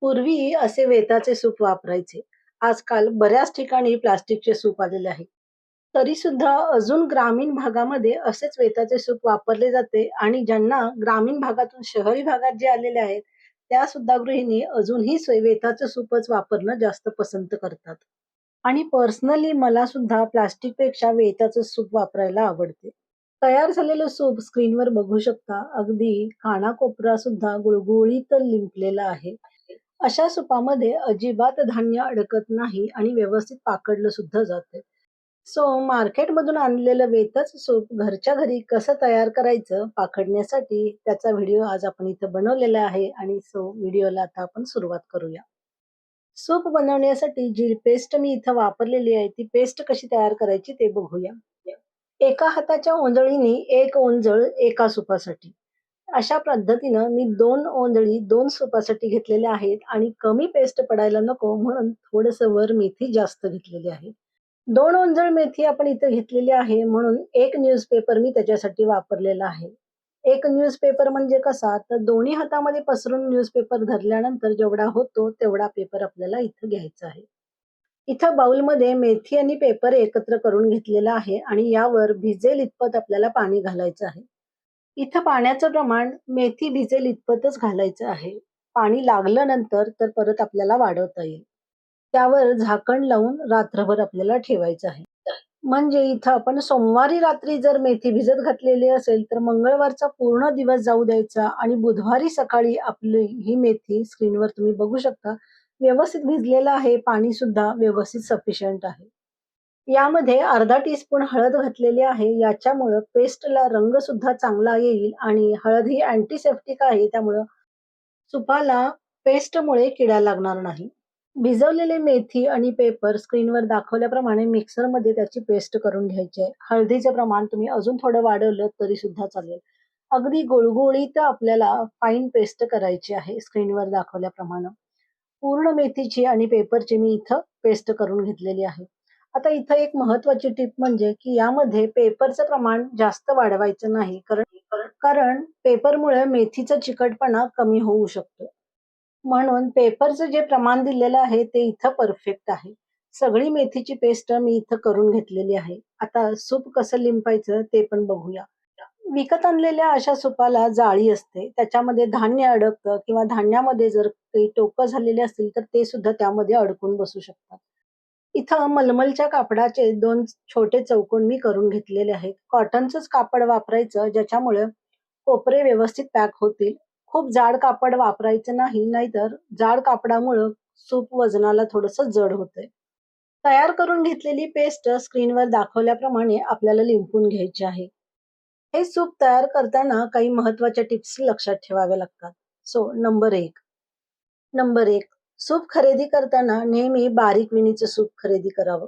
पूर्वी असे वेताचे सूप वापरायचे. आजकाल बऱ्याच ठिकाणी प्लास्टिकचे सूप आलेले आहे. तरी सुद्धा अजून ग्रामीण भागामध्ये असेच वेताचे सूप वापरले जाते आणि ज्यांना ग्रामीण भागातून शहरी भागात जे आलेले आहेत, त्या सुद्धा गृहिणी अजूनही वेताचं सूपच वापरणं जास्त पसंत करतात. आणि पर्सनली मला सुद्धा प्लास्टिकपेक्षा वेताचं सूप वापरायला आवडते. तयार झालेलं सूप स्क्रीनवर बघू शकता. अगदी कानाकोपरा सुद्धा गुळगुळीत लिंपलेला आहे. अशा सुपामध्ये अजिबात धान्य अडकत नाही आणि व्यवस्थित पाकडलं सुद्धा जाते. सो मार्केटमधून आणलेलं वेतच सूप घरच्या घरी कसं तयार करायचं पाखडण्यासाठी त्याचा व्हिडिओ आज आपण इथं बनवलेला आहे आणि व्हिडिओला आता आपण सुरुवात करूया. सूप बनवण्यासाठी जी पेस्ट मी इथं वापरलेली आहे ती पेस्ट कशी तयार करायची ते बघूया. एका हाताच्या ओंजळीने एक ओंजळ एका सुपासाठी. अशा पद्धतीनं मी 2 ओंजळी 2 सुपासाठी घेतलेल्या आहेत आणि कमी पेस्ट पडायला नको म्हणून थोडंसं वर मेथी जास्त घेतलेली आहे. 2 ओंजळ मेथी आपण इथे घेतलेली आहे म्हणून एक न्यूजपेपर मी त्याच्यासाठी वापरलेला आहे. एक न्यूजपेपर म्हणजे कसा तर दोन्ही हातामध्ये पसरून न्यूजपेपर धरल्यानंतर जेवढा होतो तेवढा पेपर आपल्याला इथं घ्यायचा आहे. इथं बाउलमध्ये मेथी आणि पेपर एकत्र करून घेतलेला आहे आणि यावर भिजेल इतपत आपल्याला पाणी घालायचं आहे. इथं पाण्याचं प्रमाण मेथी भिजेल इतपतच घालायचं आहे. पाणी लागलं नंतर तर परत आपल्याला वाढवता येईल. त्यावर झाकण लावून रात्रभर आपल्याला ठेवायचं आहे. म्हणजे इथं आपण सोमवारी रात्री जर मेथी भिजत घातलेली असेल, तर मंगळवारचा पूर्ण दिवस जाऊ द्यायचा आणि बुधवारी सकाळी आपली ही मेथी स्क्रीनवर तुम्ही बघू शकता, व्यवस्थित भिजलेलं आहे. पाणी सुद्धा व्यवस्थित सफिशियंट आहे. यामध्ये अर्धा टीस्पून हळद घातलेली आहे. याच्यामुळं पेस्टला रंग सुद्धा चांगला येईल आणि हळद ही अँटिसेप्टिक आहे. त्यामुळं सुपाला पेस्टमुळे किडा लागणार नाही. भिजवलेले मेथी आणि पेपर स्क्रीनवर दाखवल्याप्रमाणे मिक्सरमध्ये त्याची पेस्ट करून घ्यायची आहे. हळदीचं प्रमाण तुम्ही अजून थोडं वाढवलं तरी सुद्धा चालेल. अगदी गुळगुळीत आपल्याला फाईन पेस्ट करायची आहे स्क्रीनवर दाखवल्याप्रमाणे. पूर्ण मेथीची आणि पेपरची मी इथं पेस्ट करून घेतलेली आहे. आता इथं एक महत्वाची टिप म्हणजे की यामध्ये पेपरचं प्रमाण जास्त वाढवायचं नाही. कारण कारण पेपरमुळे मेथीचा चिकटपणा कमी होऊ शकतो. म्हणून पेपरचं जे प्रमाण दिलेलं आहे ते इथं परफेक्ट आहे. सगळी मेथीची पेस्ट मी इथं करून घेतलेली आहे. आता सूप कसं लिंपायचं ते पण बघूया. विकत आणलेल्या अशा सुपाला जाळी असते. त्याच्यामध्ये धान्य अडकतं किंवा धान्यामध्ये जर काही टोकं झालेली असतील तर ते सुद्धा त्यामध्ये अडकून बसू शकतात. इथं मलमलच्या कापडाचे 2 छोटे चौकोन मी करून घेतलेले आहेत. कॉटनचंच कापड वापरायचं ज्याच्यामुळे कोपरे व्यवस्थित पॅक होतील. खूप जाड कापड वापरायचं नाही, नाहीतर जाड कापडामुळं सूप वजनाला थोडंसं जड होतंय. तयार करून घेतलेली पेस्ट स्क्रीनवर दाखवल्याप्रमाणे आपल्याला लिंपून घ्यायची आहे. हे सूप तयार करताना काही महत्त्वाच्या टिप्स लक्षात ठेवाव्या लागतात. नंबर 1 सूप खरेदी करताना नेहमी बारीक विणीचं सूप खरेदी करावं.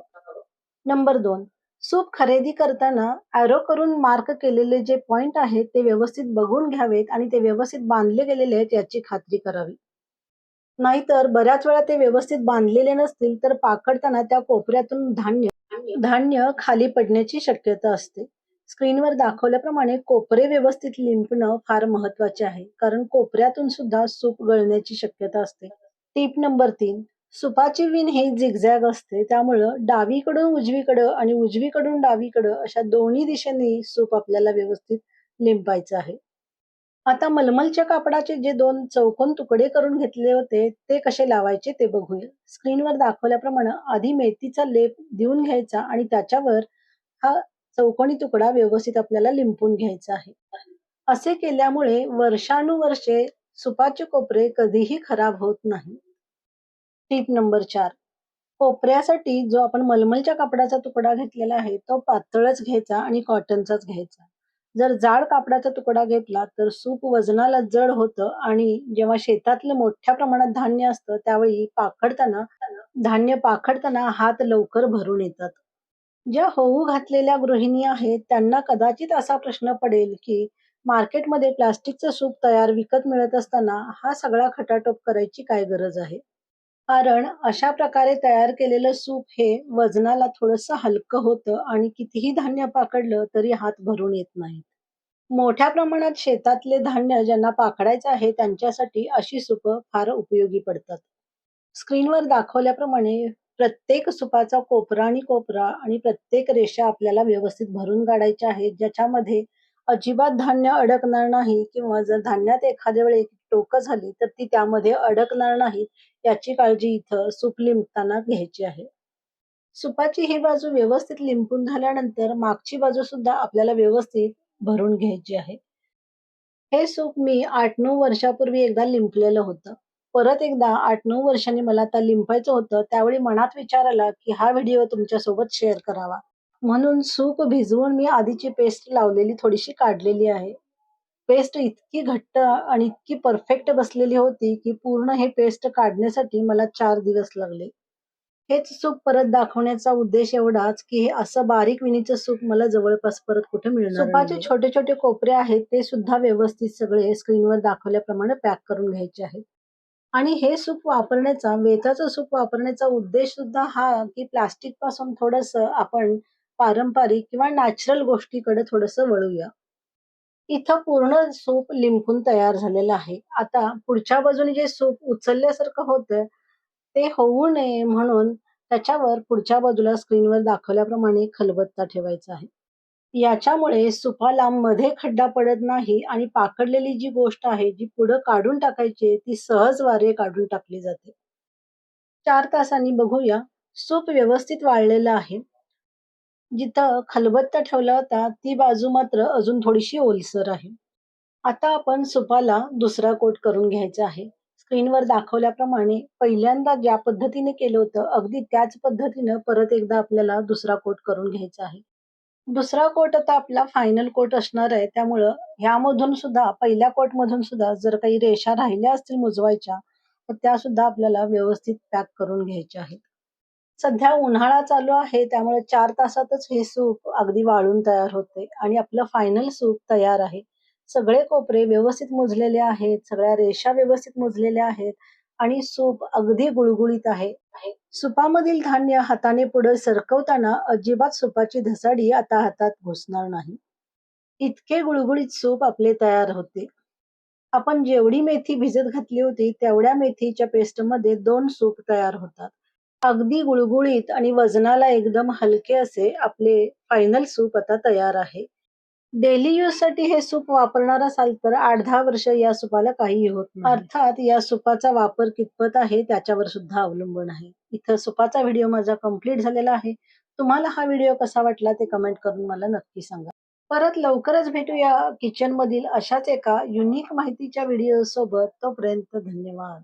नंबर 2 सूप खरेदी करताना ॲरो करून मार्क केलेले जे पॉइंट आहेत ते व्यवस्थित बघून घ्यावेत आणि ते व्यवस्थित बांधले गेलेले आहेत याची खात्री करावी. नाहीतर बऱ्याच वेळा ते व्यवस्थित बांधलेले नसतील तर पाकडताना त्या कोपऱ्यातून धान्य धान्य खाली पडण्याची शक्यता असते. स्क्रीनवर दाखवल्याप्रमाणे कोपरे व्यवस्थित लिंपणं फार महत्वाचे आहे. कारण कोपऱ्यातून सुद्धा सूप गळण्याची शक्यता असते. टिप नंबर 3 सुपाची विण ही झिगझॅग असते. त्यामुळं डावीकडून उजवीकडं आणि उजवीकडून डावीकडं अशा दोन्ही दिशेने सूप आपल्याला व्यवस्थित लिंपायचं आहे. आता मलमलच्या कापडाचे जे 2 चौकोन तुकडे करून घेतले होते, ते कसे लावायचे ते बघूया. स्क्रीनवर दाखवल्याप्रमाणे आधी मेथीचा लेप देऊन घ्यायचा आणि त्याच्यावर हा चौकोनी तुकडा व्यवस्थित आपल्याला लिंपून घ्यायचा आहे. असे केल्यामुळे वर्षानुवर्षे सुपाचे कोपरे कधीही खराब होत नाही. टिप नंबर 4 कोपऱ्यासाठी जो आपण मलमलच्या कापडाचा तुकडा घेतलेला आहे, तो पातळच घ्यायचा आणि कॉटनचाच घ्यायचा. जर जाड कापडाचा तुकडा घेतला तर सूप वजनाला जड होतं आणि जेव्हा शेतातलं मोठ्या प्रमाणात धान्य असतं त्यावेळी धान्य पाखडताना हात लवकर भरून येतात. ज्या होऊ घातलेल्या गृहिणी आहेत त्यांना कदाचित असा प्रश्न पडेल की मार्केटमध्ये प्लास्टिकचं सूप तयार विकत मिळत असताना हा सगळा खटाटोप करायची काय गरज आहे. कारण अशा प्रकारे तयार केलेलं सूप हे वजनाला थोडंसं हलकं होतं आणि कितीही धान्य पाकडलं तरी हात भरून येत नाही. मोठ्या प्रमाणात शेतातले धान्य ज्यांना पाखडायचं आहे त्यांच्यासाठी अशी सुपं फार उपयोगी पडतात. स्क्रीनवर दाखवल्याप्रमाणे प्रत्येक सुपाचा कोपरा आणि कोपरा आणि प्रत्येक रेषा आपल्याला व्यवस्थित भरून काढायच्या आहेत, ज्याच्यामध्ये अजिबात धान्य अडकणार नाही किंवा जर धान्यात एखाद्या वेळी टोकं झाली, तर ती त्यामध्ये अडकणार नाही, याची काळजी इथं सूप लिंबताना घ्यायची आहे. सुपाची ही बाजू व्यवस्थित लिंपून झाल्यानंतर मागची बाजू सुद्धा आपल्याला व्यवस्थित भरून घ्यायची आहे. हे सूप मी 8-9 वर्षापूर्वी एकदा लिंपलेलं होतं. परत एकदा 8-9 वर्षांनी मला आता लिंपायचं होतं. त्यावेळी मनात विचार आला, की हा व्हिडिओ तुमच्यासोबत शेअर करावा. म्हणून सूप भिजवून मी आधीची पेस्ट लावलेली थोडीशी काढलेली आहे. पेस्ट इतकी घट्ट आणि इतकी परफेक्ट बसलेली होती, की पूर्ण हे पेस्ट काढण्यासाठी मला 4 दिवस लागले. हेच सूप परत दाखवण्याचा उद्देश एवढाच, की हे असं बारीक विणीचं सूप मला जवळपास परत कुठे मिळणार सुपाचे नाहीये. छोटे-छोटे कोपरे आहेत, ते सुद्धा व्यवस्थित सगळे स्क्रीनवर दाखवल्याप्रमाणे पॅक करून घ्यायचे आहेत. आणि हे सूप वापरण्याचा, वेताचं सूप वापरण्याचा उद्देश सुद्धा हा, की प्लास्टिकपासून थोडंसं आपण पारंपरिक किंवा नॅचरल गोष्टीकडे थोडंसं वळूया. इथं पूर्ण सूप लिंपून तयार झालेलं आहे. आता पुढच्या बाजूने जे सूप उचलल्यासारखं होतंय, ते होऊ नये म्हणून त्याच्यावर पुढच्या बाजूला स्क्रीनवर दाखवल्याप्रमाणे खलबत्ता ठेवायचा आहे. याच्यामुळे सुपाला मध्ये खड्डा पडत नाही आणि पाकडलेली जी गोष्ट आहे, जी पुढं काढून टाकायची आहे, ती सहज वारे काढून टाकली जाते. 4 तासांनी बघूया, सूप व्यवस्थित वाळलेलं आहे. जिथं खलबत्ता ठेवला होता, ती बाजू मात्र अजून थोडीशी ओलसर आहे. आता आपण सुपाला दुसरा कोट करून घ्यायचा आहे. स्क्रीनवर दाखवल्याप्रमाणे पहिल्यांदा ज्या पद्धतीने केलं होतं, अगदी त्याच पद्धतीनं परत एकदा आपल्याला दुसरा कोट करून घ्यायचा आहे. दुसरा कोट आता आपला फायनल कोट असणार आहे. त्यामुळं ह्यामधून सुद्धा पहिल्या कोटमधून सुद्धा जर काही रेषा राहिल्या असतील मुजवायच्या, तर त्यासुद्धा आपल्याला व्यवस्थित पॅक करून घ्यायच्या आहेत. सध्या उन्हाळा चालू आहे, त्यामुळे 4 तासातच हे सूप अगदी वाळून तयार होते आणि आपलं फायनल सूप तयार आहे. सगळे कोपरे व्यवस्थित मुजलेले आहेत, सगळ्या रेषा व्यवस्थित मुजलेल्या आहेत आणि सूप अगदी गुळगुळीत आहे. सुपामधील धान्य हाताने पुढे सरकवताना अजिबात सुपाची धसाडी आता हातात घुसणार नाही. इतके गुळगुळीत सूप आपले तयार होते. आपण जेवढी मेथी भिजत घातली होती, तेवढ्या मेथीच्या पेस्टमध्ये 2 सूप तयार होतात. अगदी गुळगुळीत आणि वजनाला एकदम हलके असे आपले फायनल सूप आता तयार आहे. डेली यूजसाठी हे सूप वापरणार असाल तर 8-10 वर्ष या सुपाला काहीही होत नाही. अर्थात या सुपाचा वापर कितपत आहे त्याच्यावर सुद्धा अवलंबून आहे. इथं सुपाचा व्हिडिओ माझा कंप्लीट झालेला आहे. तुम्हाला हा व्हिडिओ कसा वाटला ते कमेंट करून मला नक्की सांगा. परत लवकरच भेटूया किचनमधील अशाच एका युनिक माहितीच्या व्हिडिओ सोबत. तोपर्यंत धन्यवाद.